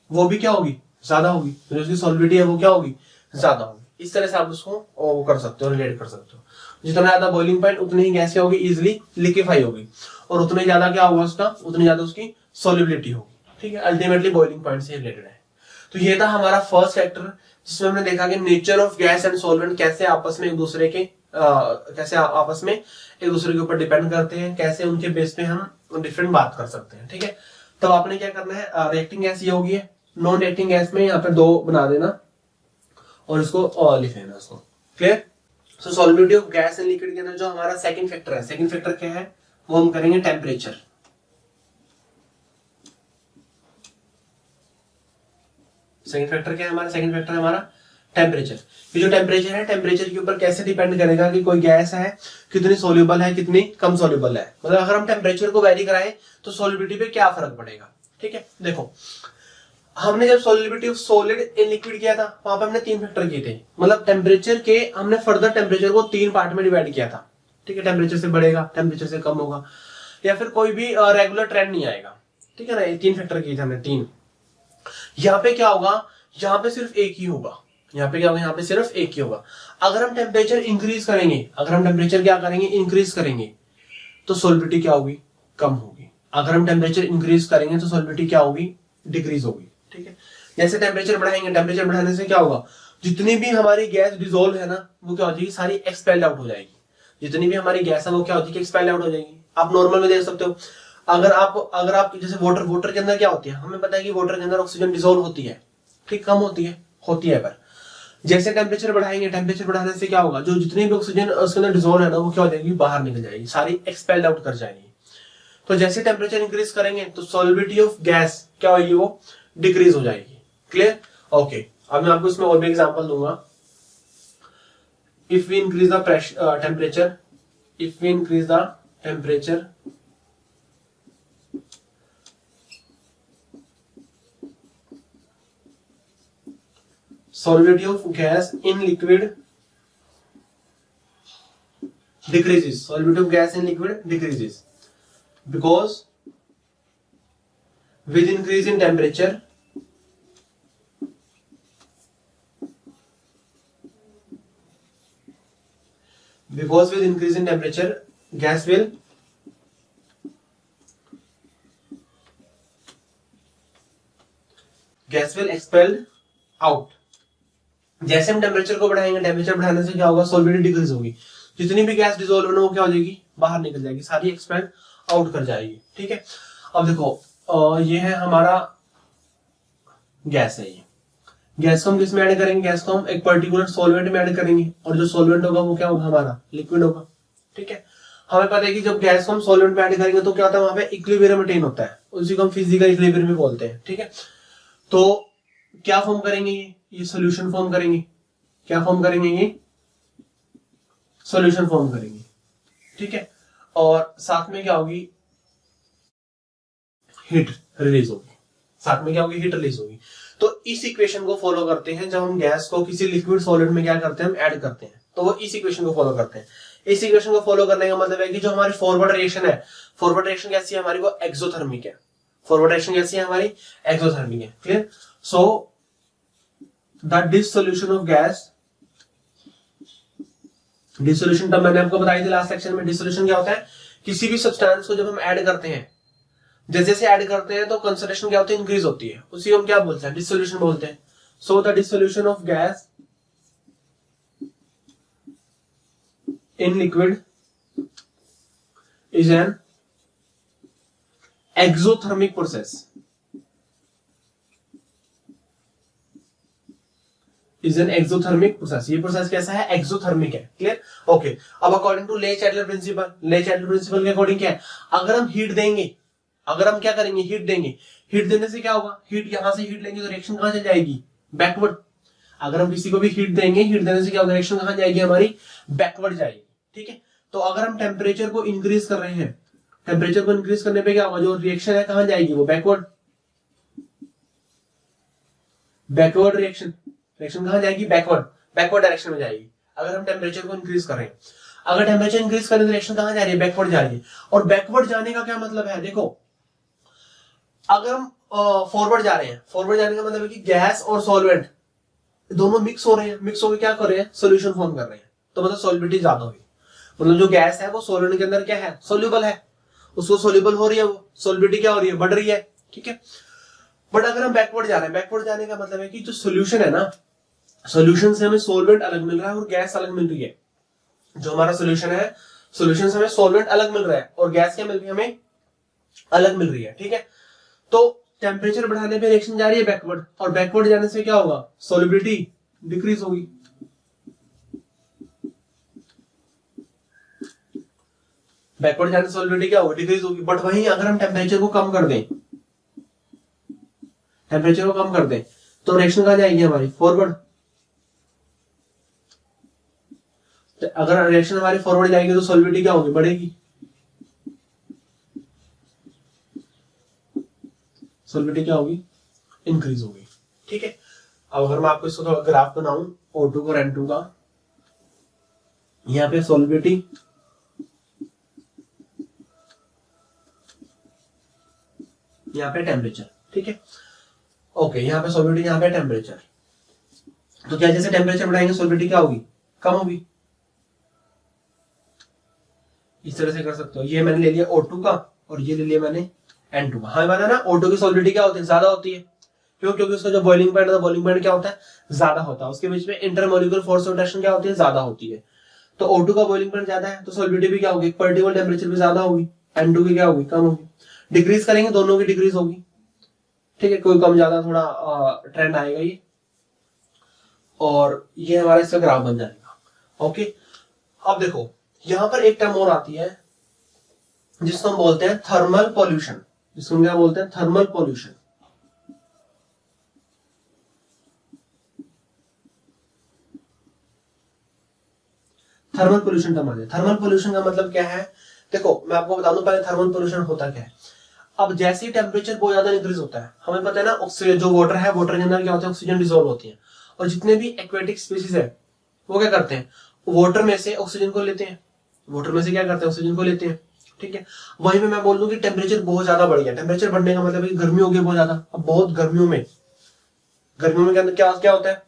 वो भी क्या होगी, ज्यादा होगी। तो जो उसकी सॉल्युबिलिटी है वो क्या होगी, ज्यादा होगी। इस तरह से आप उसको वो कर सकते हो, रिलेट कर सकते हो। जितना ज्यादा बॉइलिंग पॉइंट उतनी ही गैस क्या होगी, इजिली लिक्विफाई होगी, और उतनी ज्यादा क्या होगा उसका, उतनी ज्यादा उसकी सॉल्युबिलिटी होगी, ठीक है। अल्टीमेटली बॉइलिंग पॉइंट से रिलेटेड है। तो ये था हमारा फर्स्ट फैक्टर जिसमें हमने देखा कि nature of gas and solvent कैसे आपस में एक दूसरे के ऊपर डिपेंड करते हैं, कैसे उनके बेस पे हम डिफरेंट बात कर सकते हैं, ठीक है। तब आपने क्या करना है, रिएक्टिंग गैस ये होगी, नॉन रिएक्टिंग गैस में यहाँ पे 2 बना देना और इसको लिख लेना इसको, clear. So solubility of gas and liquid के अंदर जो हमारा सेकंड फैक्टर है, सेकंड फैक्टर क्या है, वो हम करेंगे टेम्परेचर। सेकंड फैक्टर क्या है हमारा, सेकंड फैक्टर है हमारा टेम्परेचर। ये जो टेम्परेचर है, टेम्परेचर के ऊपर कैसे डिपेंड करेगा कि कोई गैस है कितनी सोल्यूबल है, कितनी कम सोल्यूबल है। मतलब अगर हम टेम्परेचर को वेरी कराएं तो सोल्युबिलिटी पे क्या फर्क पड़ेगा, ठीक है। देखो हमने जब solubility of solid in liquid किया था वहां पे हमने 3 फैक्टर किए थे, मतलब टेम्परेचर के हमने फर्दर टेम्परेचर को 3 पार्ट में डिवाइड किया था, ठीक है। टेम्परेचर से बढ़ेगा, टेम्परेचर से कम होगा, या फिर कोई भी रेगुलर ट्रेंड नहीं आएगा, ठीक है ना। ये 3 फैक्टर किए थे हमने, 3। यहाँ पे क्या होगा, यहाँ पे सिर्फ एक ही होगा, यहाँ पे क्या होगा, यहाँ पे सिर्फ एक ही होगा। अगर हम टेम्परेचर इंक्रीज करेंगे, अगर हम टेम्परेचर क्या करेंगे, इंक्रीज करेंगे, तो सॉल्युबिलिटी क्या होगी, कम होगी। अगर हम टेम्परेचर इंक्रीज करेंगे तो सॉल्युबिलिटी क्या होगी, डिक्रीज होगी, ठीक है। जैसे टेम्परेचर बढ़ाएंगे, टेम्परेचर बढ़ाने से क्या होगा, जितनी भी हमारी गैस डिसॉल्व है ना वो क्या हो जाएगी, सारी एक्सपेल्ड आउट हो जाएगी। जितनी भी हमारी गैस है वो क्या होती है, एक्सपेल्ड आउट हो जाएगी। आप नॉर्मल में देख सकते हो, अगर आप जैसे वाटर के अंदर क्या होती है, हमें पता है कि वाटर के अंदर ऑक्सीजन डिसॉल्व होती है, ठीक, कम होती है पर जैसे टेम्परेचर बढ़ाएंगे, टेम्परेचर बढ़ाने से क्या होगा, जो जितनी भी ऑक्सीजन उसके अंदर डिसॉल्व है ना वो क्या हो जाएगी, बाहर निकल जाएगी, सारी एक्सपेल्ड आउट कर जाएगी। तो जैसे टेम्परेचर इंक्रीज करेंगे तो सॉल्युबिलिटी ऑफ गैस क्या होगी, वो डिक्रीज हो जाएगी, क्लियर, ओके। अब मैं आपको इसमें और भी एग्जांपल दूंगा। If we increase the temperature, if we increase the temperature solubility of gas in liquid decreases, solubility of gas in liquid decreases because with increase in temperature gas will expelled out। जैसे हम टेम्परेचर को बढ़ाएंगे, टेम्परेचर बढ़ाने से क्या होगा, सॉल्युबिलिटी डिक्रीज होगी, जितनी भी गैस डिसॉल्व होना वो क्या हो जाएगी, बाहर निकल जाएगी, सारी एक्सपेल आउट कर जाएगी, ठीक है। अब देखो ये है हमारा गैस है, गैस को हम किस में ऐड करेंगे, गैस को हम एक पर्टिकुलर सॉल्वेंट में ऐड करेंगे, और जो सॉल्वेंट होगा वो क्या होगा, हमारा लिक्विड होगा। ठीक है, हमें पता है कि जब गैस को हम सॉल्वेंट में ऐड करेंगे तो क्या होता है, वहां पे इक्विलिब्रियम अटेन होता है, उसी को हम फिजिकल इक्विलिब्रियम भी बोलते हैं। ठीक है, तो क्या फॉर्म करेंगे, ये सोल्यूशन फॉर्म करेंगे। क्या फॉर्म करेंगे, ये सोल्यूशन फॉर्म करेंगे। ठीक है, और साथ में क्या होगी, हीट रिलीज होगी। साथ में क्या होगी, हीट रिलीज होगी। तो इस इक्वेशन को फॉलो करते हैं जब हम गैस को किसी लिक्विड सॉलिड में क्या करते हैं, हम ऐड करते हैं, तो वो इस इक्वेशन को फॉलो करते हैं। इस इक्वेशन को फॉलो करने का मतलब है कि जो हमारी फॉरवर्ड रिएक्शन है, फॉरवर्ड रिएक्शन कैसी है हमारी, वो एक्सोथर्मिक है। फॉरवर्ड रिएक्शन कैसी है हमारी, एक्सोथर्मिक है। Clear, so the dissolution of gas, dissolution term मैंने आपको बताई थी लास्ट सेक्शन में। डिसोल्यूशन क्या होता है, किसी भी सब्सटेंस को जब हम ऐड करते हैं, जैसे जैसे ऐड करते हैं तो कंसंट्रेशन क्या होती है, इंक्रीज होती है, उसी को हम क्या बोलते हैं, डिसोल्यूशन बोलते हैं। So the dissolution of gas in liquid is an exothermic process, is an exothermic process. ये प्रोसेस कैसा है, एक्सोथर्मिक है। Clear, okay. अब अकॉर्डिंग टू ले चैडलर प्रिंसिपल, ले चैडलर प्रिंसिपल के अकॉर्डिंग क्या है, अगर हम हीट देंगे, अगर हम क्या करेंगे, हीट देंगे, हीट देने से क्या होगा, हीट यहां से हीट लेंगे तो रिएक्शन कहां चल जाएगी, बैकवर्ड। अगर हम किसी को भी हीट देंगे, हीट देने से क्या होगा, रिएक्शन कहां जाएगी हमारी, बैकवर्ड जाएगी। ठीक है, तो अगर हम टेम्परेचर को इंक्रीज कर रहे हैं, टेम्परेचर को इंक्रीज करने पे क्या होगा, जो रिएक्शन है कहां जाएगी, वो बैकवर्ड, बैकवर्ड रिएक्शन, रिएक्शन कहां जाएगी, बैकवर्ड, बैकवर्ड डायरेक्शन में जाएगी। अगर हम टेम्परेचर को इंक्रीज कर रहे हैं, अगर टेम्परेचर इंक्रीज करें तो रिएक्शन कहां जा रही है, बैकवर्ड जा रही है। और बैकवर्ड जाने का क्या मतलब है, देखो अगर हम फॉरवर्ड जा रहे हैं, फॉरवर्ड जाने का मतलब है कि गैस और सॉल्वेंट दोनों मिक्स हो रहे हैं, मिक्स होकर क्या कर रहे हैं, सोल्यूशन फॉर्म कर रहे हैं, तो मतलब सॉल्युबिलिटी ज्यादा होगी। मतलब जो गैस है वो सॉल्वेंट के अंदर क्या है, सोल्यूबल है, उसको सोल्यूबल हो रही है, वो सॉल्युबिलिटी क्या हो रही है, बढ़ रही है। ठीक है, बट अगर हम बैकवर्ड जा रहे हैं, बैकवर्ड जाने का मतलब है कि जो सोल्यूशन है ना, सोल्यूशन से हमें सॉल्वेंट अलग मिल रहा है और गैस अलग मिल रही है। जो हमारा सोल्यूशन है, सोल्यूशन से हमें सॉल्वेंट अलग मिल रहा है और गैस क्या मिल रही है, हमें अलग मिल रही है। ठीक है, तो टेम्परेचर बढ़ाने पे रिएक्शन जा रही है बैकवर्ड, और बैकवर्ड जाने से क्या होगा, सॉल्युबिलिटी डिक्रीज होगी। बैकवर्ड जाने से सॉल्युबिलिटी क्या होगी, डिक्रीज होगी। बट वहीं अगर हम टेम्परेचर को कम कर दें, टेम्परेचर को कम कर दें तो रिएक्शन कहां जाएगी हमारी, फॉरवर्ड। अगर रिएक्शन हमारी फॉरवर्ड जाएगी तो सॉल्युबिलिटी क्या होगी, बढ़ेगी, सॉल्युबिलिटी क्या होगी, इंक्रीज होगी। ठीक है, अब अगर मैं आपको इसको थोड़ा ग्राफ बनाऊं O2 और N2 का, यहां पे सॉल्युबिलिटी, यहां पे टेम्परेचर। ठीक है, ओके, यहां पे सॉल्युबिलिटी, यहां पे टेम्परेचर। तो क्या जैसे टेम्परेचर बढ़ाएंगे सॉल्युबिलिटी क्या होगी, कम होगी। इस तरह से कर सकते हो, ये मैंने ले लिया O2 का और ये ले लिया मैंने N2 का। हमें पता है ना O2 की सॉल्युबिलिटी क्या होती है, ज्यादा होती है। क्यों, क्योंकि उसका जो बॉइलिंग पॉइंट है, बॉइलिंग पॉइंट क्या होता है, ज्यादा होता है। उसके बीच में इंटरमोलिकुलर फोर्स ऑफ रिएक्शन क्या होती है, ज्यादा होती है। तो O2 का बॉइलिंग पॉइंट ज्यादा है तो सॉल्युबिलिटी भी क्या होगी, पर्टिकुलर टेम्परेचर भी ज्यादा होगी। N2 की क्या होगी, कम होगी। डिक्रीज करेंगे, दोनों की डिक्रीज होगी। ठीक है, कोई कम ज्यादा थोड़ा ट्रेंड आएगा ये, और ये हमारा इसका ग्राफ बन जाएगा। ओके, अब देखो यहां पर एक टर्म और आती है जिसको हम बोलते हैं थर्मल पॉल्यूशन। जिसको हम क्या बोलते हैं, thermal pollution. Thermal pollution term आती है। थर्मल पोल्यूशन का मतलब क्या है, देखो मैं आपको बता दूं पहले थर्मल पोल्यूशन होता क्या है। अब जैसे ही टेम्परेचर बहुत ज्यादा इंक्रीज होता है, हमें पता है ना ऑक्सीजन, जो वाटर है, वाटर के अंदर क्या होता है, ऑक्सीजन डिसॉल्व होती है। और जितने भी एक्वेटिक स्पीसीज है वो क्या करते हैं, वाटर में से ऑक्सीजन को लेते हैं, वाटर में से क्या करते हैं, ऑक्सीजन को लेते हैं। ठीक है, वहीं पे मैं बोल दूं कि टेम्परेचर बहुत ज्यादा बढ़ गया। टेम्परेचर बढ़ने का मतलब है कि गर्मी हो गई बहुत ज्यादा। अब बहुत गर्मियों में के अंदर क्या क्या होता है,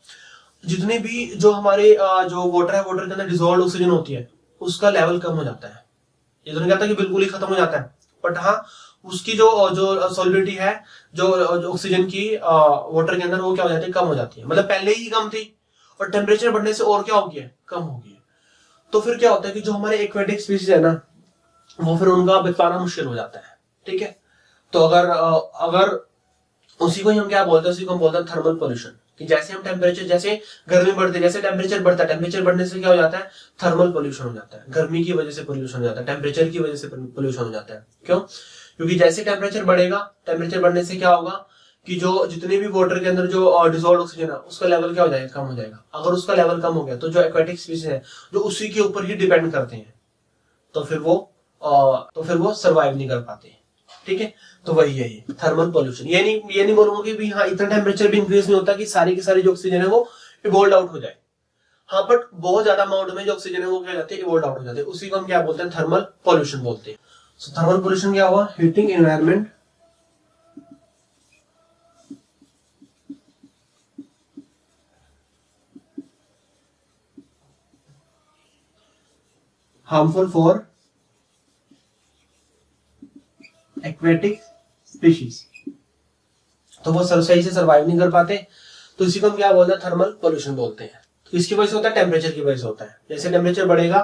जितने भी जो हमारे जो वाटर है, वाटर के अंदर डिसॉल्व ऑक्सीजन होती है, उसका लेवल कम हो जाता है। ये तो नहीं कहता कि बिल्कुल ही खत्म हो जाता है, बट हाँ उसकी जो जो सॉल्युबिलिटी है, जो ऑक्सीजन की वाटर के अंदर, वो क्या हो जाती है, कम हो जाती है। मतलब पहले ही कम थी और टेम्परेचर बढ़ने से और क्या हो गया, कम हो गया। तो फिर क्या होता है कि जो हमारे एक्वेटिक स्पीसीज है ना, वो फिर उनका बच पाना मुश्किल हो जाता है। ठीक है, तो अगर उसी को ही हम क्या बोलते हैं, उसी को हम बोलते हैं थर्मल पोल्यूशन। कि जैसे हम टेम्परेचर, जैसे गर्मी बढ़ती है, जैसे टेम्परेचर बढ़ता है, टेम्परेचर बढ़ने से क्या हो जाता है, थर्मल पोल्यूशन हो जाता है, गर्मी की वजह से पोल्यूशन हो जाता है, टेम्परेचर की वजह से पोल्यूशन हो जाता है। क्यों? क्योंकि जैसे टेम्परेचर बढ़ेगा, टेम्परेचर बढ़ने से क्या होगा कि जो जितने भी वाटर के अंदर जो डिजोल्व ऑक्सीजन है उसका लेवल क्या हो जाएगा, कम हो जाएगा। अगर उसका लेवल कम हो गया तो जो एक्वेटिक स्पीशीज है जो उसी के ऊपर ही डिपेंड करते हैं, तो फिर वो सर्वाइव नहीं कर पाते। ठीक है, तो वही है ये थर्मल पोल्यूशन। ये नहीं बोलूंगा कि भी हाँ इतना टेम्परेचर भी इंक्रीज नहीं होता कि सारी की सारी जो ऑक्सीजन है वो इवोल्व आउट हो जाए। हाँ, बट बहुत ज्यादा अमाउंट में जो ऑक्सीजन है वो क्या जाती है, इवोल्व आउट हो जाते हैं। उसी को हम क्या बोलते हैं, थर्मल पोल्यूशन बोलते हैं। सो थर्मल पोल्यूशन क्या हुआ, heating environment harmful for aquatic species, तो वो सही से सर्वाइव नहीं कर पाते, तो इसी को हम क्या बोलते हैं, थर्मल पोल्यूशन बोलते हैं। तो इसकी वजह से होता है, टेम्परेचर की वजह से होता है। जैसे टेम्परेचर बढ़ेगा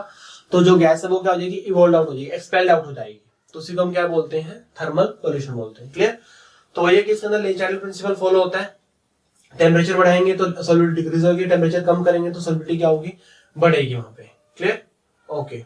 तो जो गैस है वो क्या हो जाएगी, इवोल्व आउट हो जाएगी, एक्सपेल्ड आउट हो जाएगी, तो उसी को हम क्या बोलते हैं, थर्मल पोल्यूशन बोलते हैं। क्लियर? तो वही है कि इसके अंदर ले चाइल्ड प्रिंसिपल फॉलो होता है। टेम्परेचर बढ़ाएंगे तो सॉल्युबिलिटी डिक्रीज होगी, टेम्परेचर कम करेंगे तो सॉल्युबिलिटी क्या होगी, बढ़ेगी वहां पे। क्लियर? ओके।